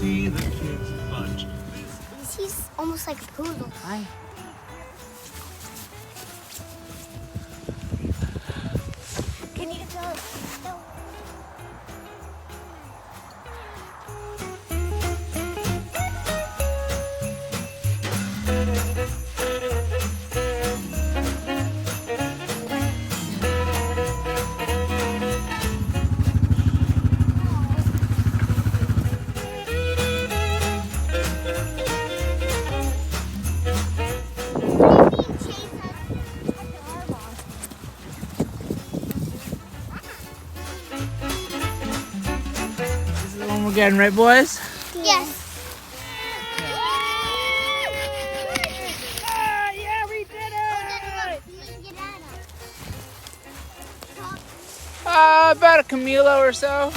see the kids bunch. He's almost like a poodle. Hi. Can you go? This is the one we're getting, right, boys? Yes. Yeah, we did it! About a Camilo or so.